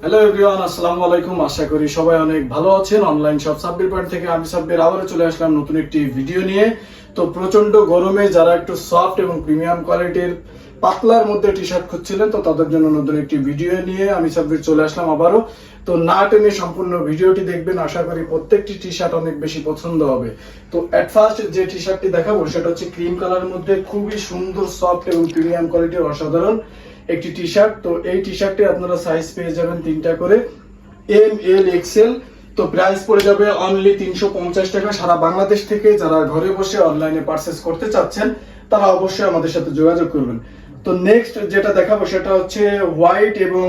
Hello everyone, আসসালামু আলাইকুম। আশা করি সবাই অনেক ভালো আছেন। অনলাইন শপ সাব্বির পয়েন্ট থেকে আমি সাব্বির আবারও চলে আসলাম নতুন একটি ভিডিও নিয়ে। তো প্রচন্ড গরমে যারা একটু সফট এবং প্রিমিয়াম কোয়ালিটির পাতলার মধ্যে টি শার্ট খুঁজছিলেন, তো তাদের জন্য নতুন একটি ভিডিও নিয়ে আমি সাব্বির চলে আসলাম আবারও। তো না টেনে সম্পূর্ণ ভিডিওটি দেখবেন, আশা করি প্রত্যেকটি টি শার্ট অনেক বেশি পছন্দ হবে। তো এট ফার্স্ট যে টি শার্টটি দেখাবো সেটা হচ্ছে ক্রিম কালারের মধ্যে খুবই সুন্দর সফট এবং প্রিমিয়াম কোয়ালিটির অসাধারণ একটি টি শার্ট। তো এই টি শার্টে আপনারা সাইজ পেয়ে যাবেন তিনটা করে, এম, এল, এক্সেল। তো প্রাইস পড়ে যাবে অনলি 350 টাকা। সারা বাংলাদেশ থেকে যারা ঘরে বসে অনলাইনে পারচেস করতে চাচ্ছেন তারা অবশ্যই আমাদের সাথে যোগাযোগ করবেন। তো নেক্সট যেটা দেখাবো সেটা হচ্ছে হোয়াইট এবং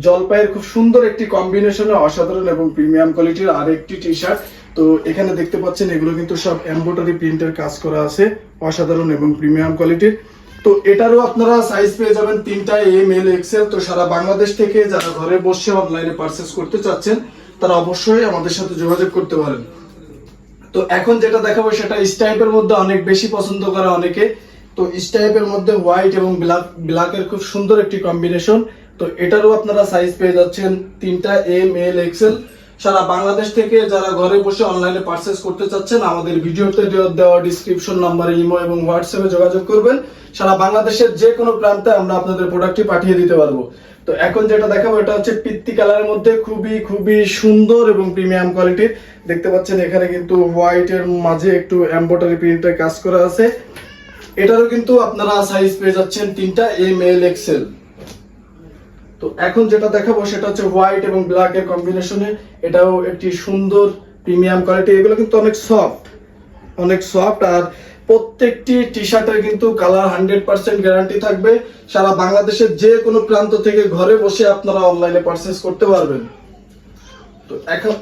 জলপাইয়ের খুব সুন্দর একটি কম্বিনেশনে অসাধারণ এবং প্রিমিয়াম কোয়ালিটির আরেকটি টি শার্ট। তো এখানে দেখতে পাচ্ছেন এগুলো কিন্তু সব এমব্রয়ডারি প্রিন্টের কাজ করা আছে, অসাধারণ এবং প্রিমিয়াম কোয়ালিটির। তো এটারও আপনারা সাইজ পেয়ে যাবেন তিনটা, এম, এল, এক্সেল। তো সারা বাংলাদেশ থেকে যারা ঘরে বসে অনলাইনে পারচেস করতে চাচ্ছেন তারা অবশ্যই আমাদের সাথে যোগাযোগ করতে পারেন। তো এখন যেটা দেখাবো সেটা স্টাইপের মধ্যে অনেক বেশি পছন্দ করে অনেকে। তো স্টাইপের মধ্যে হোয়াইট এবং ব্ল্যাকের খুব সুন্দর একটি কম্বিনেশন। তো এটারও আপনারা সাইজ পেয়ে যাচ্ছেন তিনটা, এম, এল, এক্সেল। সারা বাংলাদেশ থেকে যারা ঘরে বসে অনলাইনে পারচেস করতে চাচ্ছেন আমাদের ভিডিওতে দেওয়া ডিসক্রিপশন নাম্বারে ইমো এবং হোয়াটসঅ্যাপে যোগাযোগ করবেন। সারা বাংলাদেশের যে কোনো প্রান্তে আমরা আপনাদের প্রোডাক্টটি পাঠিয়ে দিতে পারবো। তো এখন যেটা দেখাবো এটা হচ্ছে পিত্তি কালারের মধ্যে খুবই খুবই সুন্দর এবং প্রিমিয়াম কোয়ালিটির। দেখতে পাচ্ছেন এখানে কিন্তু হোয়াইট এর মাঝে একটু এমব্রয়ডারি প্রিন্টের কাজ করা আছে। এটারও কিন্তু আপনারা সাইজ পেয়ে যাচ্ছেন তিনটা, এম, এল, এক্সেল। তো এখন যেটা দেখাবো সেটা হচ্ছে হোয়াইট এবং ব্ল্যাক এর কম্বিনেশনে। এটাও একটি সুন্দর প্রিমিয়াম কোয়ালিটি। এগুলো কিন্তু অনেক সফট আর প্রত্যেকটি টি শার্টের কিন্তু কালার 100% গ্যারান্টি থাকবে। সারা বাংলাদেশের যে কোনো প্রান্ত থেকে ঘরে বসে আপনারা অনলাইনে পারচেস করতে পারবেন। তো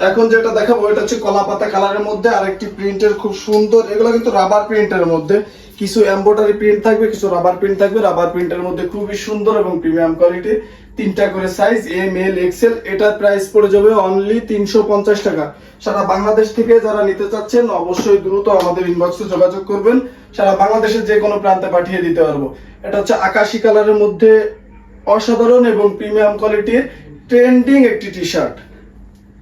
এখন যেটা দেখাবো এটা হচ্ছে কলা পাতা কালারের মধ্যে আরেকটি প্রিন্টের খুব সুন্দর। এগুলো কিন্তু রাবার প্রিন্টের মধ্যে, কিছু এমব্রয়ডারি প্রিন্ট থাকবে, কিছু রাবার প্রিন্ট থাকবে। রাবার প্রিন্টের মধ্যে খুবই সুন্দর এবং প্রিমিয়াম কোয়ালিটি। তিনটা করে সাইজ, এম, এল, এক্সেল। এটার প্রাইস পড়ে যাবে অনলি 350 টাকা। সারা বাংলাদেশ থেকে যারা নিতে চাচ্ছেন অবশ্যই দ্রুত আমাদের ইনবক্সে যোগাযোগ করবেন। সারা বাংলাদেশের যে কোনো প্রান্তে পাঠিয়ে দিতে পারবো। এটা হচ্ছে আকাশী কালারের মধ্যে অসাধারণ এবং প্রিমিয়াম কোয়ালিটির ট্রেন্ডিং একটি টি শার্ট।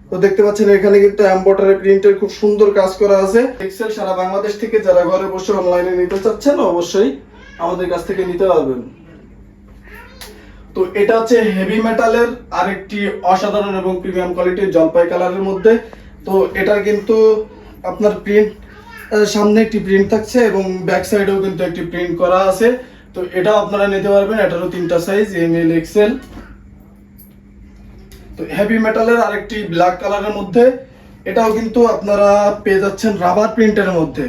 তো দেখতে পাচ্ছেন এখানে কিন্তু এমব্রয়ডারি প্রিন্টের খুব সুন্দর কাজ করা আছে। এক্সেল। সারা বাংলাদেশ থেকে যারা ঘরে বসে অনলাইনে নিতে চাচ্ছেন অবশ্যই আমাদের কাছ থেকে নিতে পারবেন। তো এটা হচ্ছে হেভি মেটালের আরেকটি অসাধারণ এবং প্রিমিয়াম কোয়ালিটির জলপাই কালারের মধ্যে। তো এটার কিন্তু আপনার প্রিন্ট সামনে একটি প্রিন্ট থাকছে এবং ব্যাক সাইডেও কিন্তু একটি প্রিন্ট করা আছে। তো এটাও আপনারা নিতে পারবেন। এটারও তিনটা সাইজ, এম, এল, এক্সেল। তো হেভি মেটালের আরেকটি ব্ল্যাক কালারের মধ্যে। এটাও কিন্তু আপনারা পেয়ে যাচ্ছেন রাবার প্রিন্টের মধ্যে।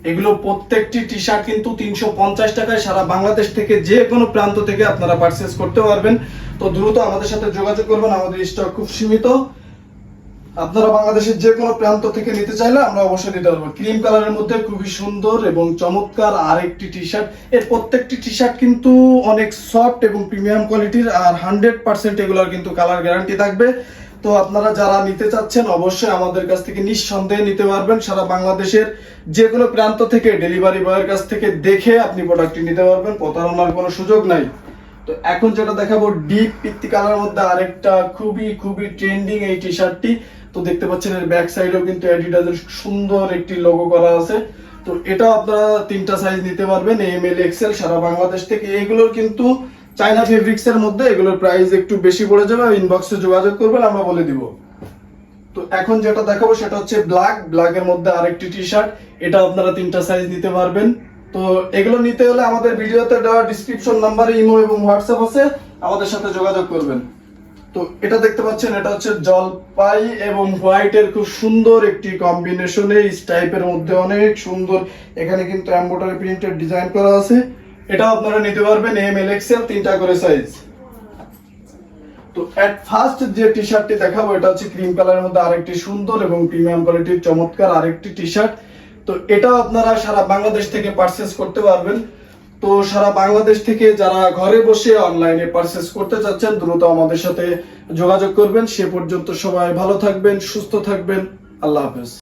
এগুলো প্রত্যেকটি টি শার্ট কিন্তু 350 টাকায় সারা বাংলাদেশ থেকে যে কোনো প্রান্ত থেকে আপনারা পারচেস করতে পারবেন। তো দ্রুত আমাদের সাথে যোগাযোগ করবেন, আমাদের স্টক খুব সীমিত। আপনারা বাংলাদেশের যে কোনো প্রান্ত থেকে নিতে চাইলে আমরা অবশ্যই দিতে পারবো। ক্রিম কালারের মধ্যে খুবই সুন্দর এবং চমৎকার আরেকটি টি শার্ট। এর প্রত্যেকটি টি শার্ট কিন্তু অনেক সফট এবং প্রিমিয়াম কোয়ালিটির আর 100% এগুলোর কিন্তু কালার গ্যারান্টি থাকবে। তো আপনারা যারা নিতে চাচ্ছেন অবশ্যই আমাদের কাছ থেকে নিঃসন্দেহে নিতে পারবেন। সারা বাংলাদেশের যে কোনো প্রান্ত থেকে ডেলিভারি বয়ের কাছ থেকে দেখে আপনি প্রোডাক্টটি নিতে পারবেন, প্রতারণার কোনো সুযোগ নাই। তো এখন যেটা দেখাবো ডিপ পিত্তি কালারের মধ্যে আরেকটা খুবই খুবই ট্রেন্ডিং এই টি শার্টটি। তো দেখতে পাচ্ছেন এর ব্যাক সাইডেও কিন্তু অ্যাডিডাসের সুন্দর একটি লোগো করা আছে। তো এটা আপনারা তিনটা সাইজ নিতে পারবেন, এম, এল, এক্সেল। সারা বাংলাদেশ থেকে এগুলোর কিন্তু চায়না ফেব্রিক্স এর মধ্যে, এগুলোর প্রাইস একটু বেশি পড়ে যাবে। ইনবক্সে যোগাযোগ করবেন, আমরা বলে দিব। তো এখন যেটা দেখাবো সেটা হচ্ছে ব্ল্যাকের মধ্যে আরেকটি টি শার্ট। এটা আপনারা তিনটা সাইজ নিতে পারবেন। তো এগুলো নিতে হলে আমাদের ভিডিওতে দেওয়া ডিসক্রিপশন নাম্বারে ইমো এবং হোয়াটসঅ্যাপ আছে, আমাদের সাথে যোগাযোগ করবেন। তো এটা দেখতে পাচ্ছেন এটা হচ্ছে জলপাই এবং হোয়াইটের খুব সুন্দর একটি কম্বিনেশনে, স্টাইপের মধ্যে অনেক সুন্দর। এখানে কিন্তু এমব্রয়ডারি প্রিন্টের ডিজাইন করা আছে। এটা আপনারা নিতে পারবেন, এম, এল, এক্সেল। তিনটা করে সাইজ। তো এট ফার্স্ট যে টি শার্টটি দেখাবো এটা হচ্ছে ক্রিম কালারের মধ্যে আরেকটি সুন্দর এবং প্রিমিয়াম কোয়ালিটির চমৎকার আরেকটি টি শার্ট। তো এটাও আপনারা সারা বাংলাদেশ থেকে পারচেস করতে পারবেন। তো সারা বাংলাদেশ থেকে যারা ঘরে বসে অনলাইনে পারচেস করতে চাচ্ছেন দ্রুত আমাদের সাথে যোগাযোগ করবেন। সে পর্যন্ত সবাই ভালো থাকবেন, সুস্থ থাকবেন। আল্লাহ হাফেজ।